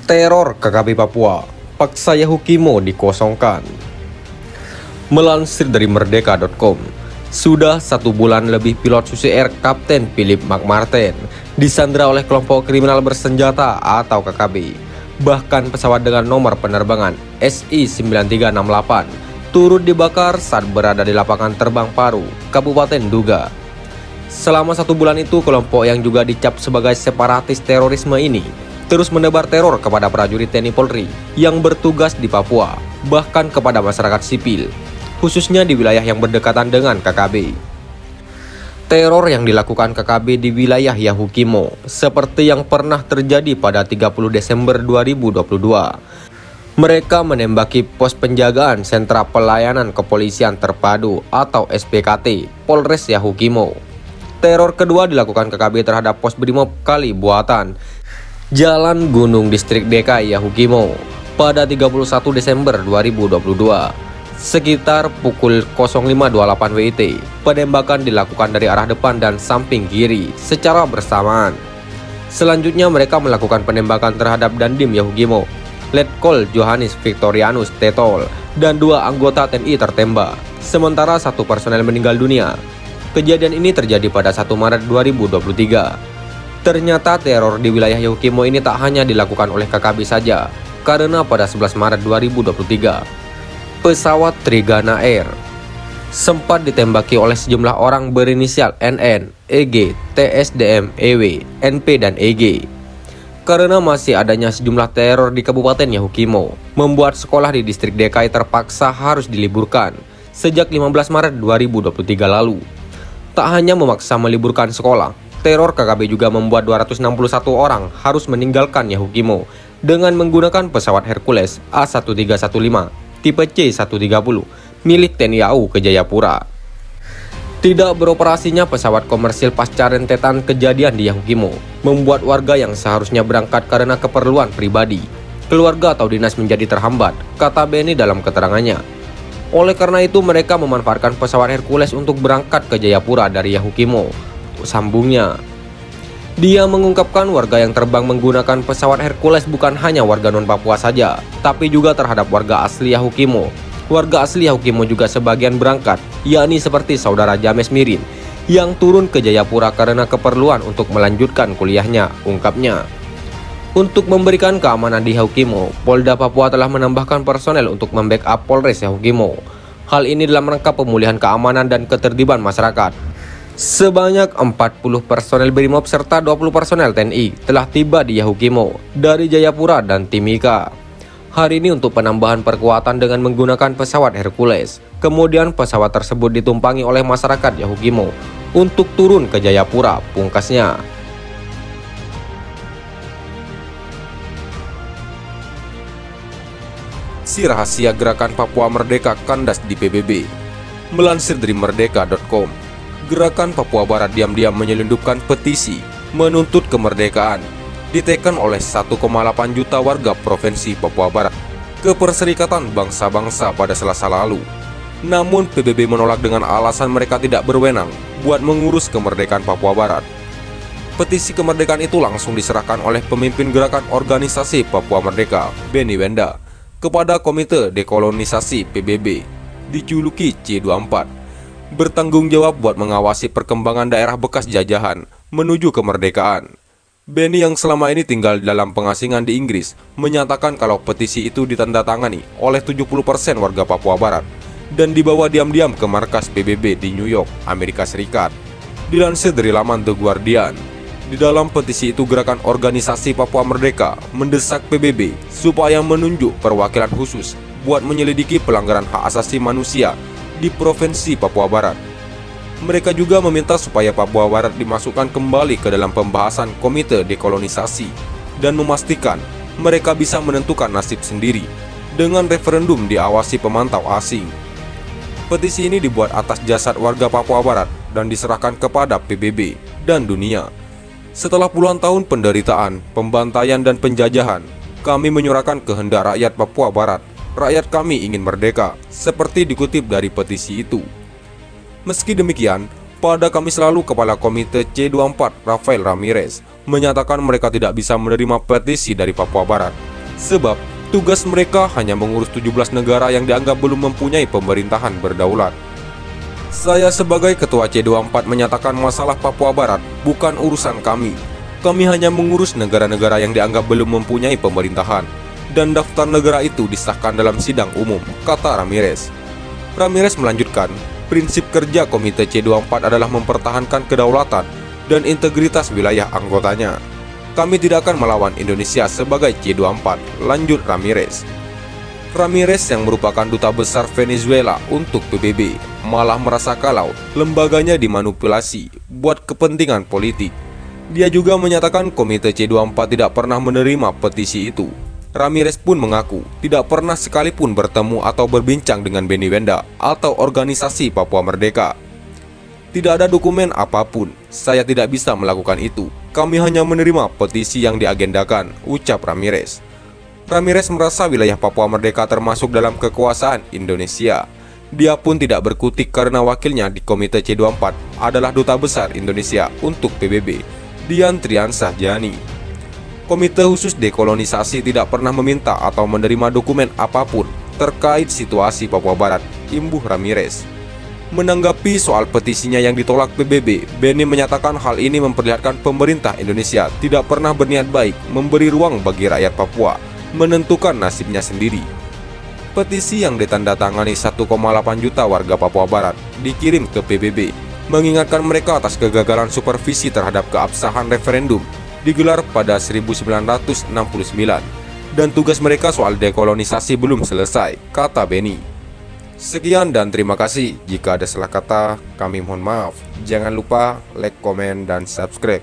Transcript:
Teror KKB Papua, paksa Yahukimo dikosongkan. Melansir dari merdeka.com, sudah 1 bulan lebih pilot Susi Air Kapten Philip McMartin disandra oleh kelompok kriminal bersenjata atau KKB. Bahkan pesawat dengan nomor penerbangan SI-9368 turut dibakar saat berada di lapangan terbang Paru, Kabupaten Duga. Selama 1 bulan itu, kelompok yang juga dicap sebagai separatis terorisme ini terus menebar teror kepada prajurit TNI Polri yang bertugas di Papua, bahkan kepada masyarakat sipil, khususnya di wilayah yang berdekatan dengan KKB. Teror yang dilakukan KKB di wilayah Yahukimo seperti yang pernah terjadi pada 30 Desember 2022. Mereka menembaki pos penjagaan Sentra Pelayanan Kepolisian Terpadu atau SPKT Polres Yahukimo. Teror kedua dilakukan KKB terhadap pos Brimob Kali Buatan Jalan Gunung Distrik DKI Yahukimo pada 31 Desember 2022. Sekitar pukul 05.28 WIT, penembakan dilakukan dari arah depan dan samping kiri secara bersamaan. Selanjutnya mereka melakukan penembakan terhadap Dandim Yahukimo, Letkol Johannes Victorianus Tetol, dan 2 anggota TNI tertembak, sementara 1 personel meninggal dunia. Kejadian ini terjadi pada 1 Maret 2023. Ternyata teror di wilayah Yahukimo ini tak hanya dilakukan oleh KKB saja, karena pada 11 Maret 2023, pesawat Trigana Air sempat ditembaki oleh sejumlah orang berinisial NN, EG, TSDM, EW, NP, dan EG. Karena masih adanya sejumlah teror di Kabupaten Yahukimo, membuat sekolah di distrik DKI terpaksa harus diliburkan sejak 15 Maret 2023 lalu. Tak hanya memaksa meliburkan sekolah, teror KKB juga membuat 261 orang harus meninggalkan Yahukimo dengan menggunakan pesawat Hercules A1315 tipe C-130 milik TNI AU ke Jayapura. Tidak beroperasinya pesawat komersil pasca rentetan kejadian di Yahukimo membuat warga yang seharusnya berangkat karena keperluan pribadi, keluarga atau dinas menjadi terhambat, kata Beni dalam keterangannya. Oleh karena itu mereka memanfaatkan pesawat Hercules untuk berangkat ke Jayapura dari Yahukimo. Sambungnya, dia mengungkapkan warga yang terbang menggunakan pesawat Hercules bukan hanya warga non-Papua saja, tapi juga terhadap warga asli Yahukimo. Warga asli Yahukimo juga sebagian berangkat, yakni seperti saudara James Mirin yang turun ke Jayapura karena keperluan untuk melanjutkan kuliahnya, ungkapnya. Untuk memberikan keamanan di Yahukimo, Polda Papua telah menambahkan personel untuk membackup Polres Yahukimo. Hal ini dalam rangka pemulihan keamanan dan ketertiban masyarakat. Sebanyak 40 personel Brimob serta 20 personel TNI telah tiba di Yahukimo dari Jayapura dan Timika. Hari ini untuk penambahan perkuatan dengan menggunakan pesawat Hercules. Kemudian pesawat tersebut ditumpangi oleh masyarakat Yahukimo untuk turun ke Jayapura, pungkasnya. Si rahasia gerakan Papua Merdeka kandas di PBB. Melansir dari merdeka.com, Gerakan Papua Barat diam-diam menyelundupkan petisi menuntut kemerdekaan diteken oleh 1,8 juta warga Provinsi Papua Barat ke Perserikatan Bangsa-Bangsa pada Selasa lalu. Namun PBB menolak dengan alasan mereka tidak berwenang buat mengurus kemerdekaan Papua Barat. Petisi kemerdekaan itu langsung diserahkan oleh pemimpin gerakan organisasi Papua Merdeka, Beni Wenda, kepada Komite Dekolonisasi PBB, dijuluki C24, bertanggung jawab buat mengawasi perkembangan daerah bekas jajahan menuju kemerdekaan. Beni yang selama ini tinggal dalam pengasingan di Inggris menyatakan kalau petisi itu ditandatangani oleh 70% warga Papua Barat dan dibawa diam-diam ke markas PBB di New York, Amerika Serikat. Dilansir dari laman The Guardian, di dalam petisi itu gerakan organisasi Papua Merdeka mendesak PBB supaya menunjuk perwakilan khusus buat menyelidiki pelanggaran hak asasi manusia di Provinsi Papua Barat. Mereka juga meminta supaya Papua Barat dimasukkan kembali ke dalam pembahasan Komite Dekolonisasi dan memastikan mereka bisa menentukan nasib sendiri dengan referendum diawasi pemantau asing. Petisi ini dibuat atas jasad warga Papua Barat dan diserahkan kepada PBB dan dunia. Setelah puluhan tahun penderitaan, pembantaian, dan penjajahan, kami menyuarakan kehendak rakyat Papua Barat. Rakyat kami ingin merdeka, seperti dikutip dari petisi itu. Meski demikian, pada Kamis lalu Kepala Komite C24 Rafael Ramirez menyatakan mereka tidak bisa menerima petisi dari Papua Barat Sebab tugas mereka hanya mengurus 17 negara yang dianggap belum mempunyai pemerintahan berdaulat. Saya sebagai Ketua C24 menyatakan masalah Papua Barat bukan urusan kami. Kami hanya mengurus negara-negara yang dianggap belum mempunyai pemerintahan, dan daftar negara itu disahkan dalam sidang umum, kata Ramirez. Ramirez melanjutkan, prinsip kerja Komite C24 adalah mempertahankan kedaulatan dan integritas wilayah anggotanya. Kami tidak akan melawan Indonesia sebagai C24, lanjut Ramirez. Ramirez yang merupakan duta besar Venezuela untuk PBB malah merasa kalau lembaganya dimanipulasi buat kepentingan politik. Dia juga menyatakan Komite C24 tidak pernah menerima petisi itu. Ramirez pun mengaku tidak pernah sekalipun bertemu atau berbincang dengan Benny Wenda atau organisasi Papua Merdeka. Tidak ada dokumen apapun, saya tidak bisa melakukan itu. Kami hanya menerima petisi yang diagendakan, ucap Ramirez. Ramirez merasa wilayah Papua Merdeka termasuk dalam kekuasaan Indonesia. Dia pun tidak berkutik karena wakilnya di Komite C24 adalah Duta Besar Indonesia untuk PBB, Dian Triansah Jani. Komite Khusus Dekolonisasi tidak pernah meminta atau menerima dokumen apapun terkait situasi Papua Barat, imbuh Ramirez. Menanggapi soal petisinya yang ditolak PBB, Benny menyatakan hal ini memperlihatkan pemerintah Indonesia tidak pernah berniat baik memberi ruang bagi rakyat Papua menentukan nasibnya sendiri. Petisi yang ditandatangani 1,8 juta warga Papua Barat dikirim ke PBB, mengingatkan mereka atas kegagalan supervisi terhadap keabsahan referendum digelar pada 1969, dan tugas mereka soal dekolonisasi belum selesai, kata Benny. Sekian dan terima kasih. Jika ada salah kata, kami mohon maaf. Jangan lupa like, komen, dan subscribe.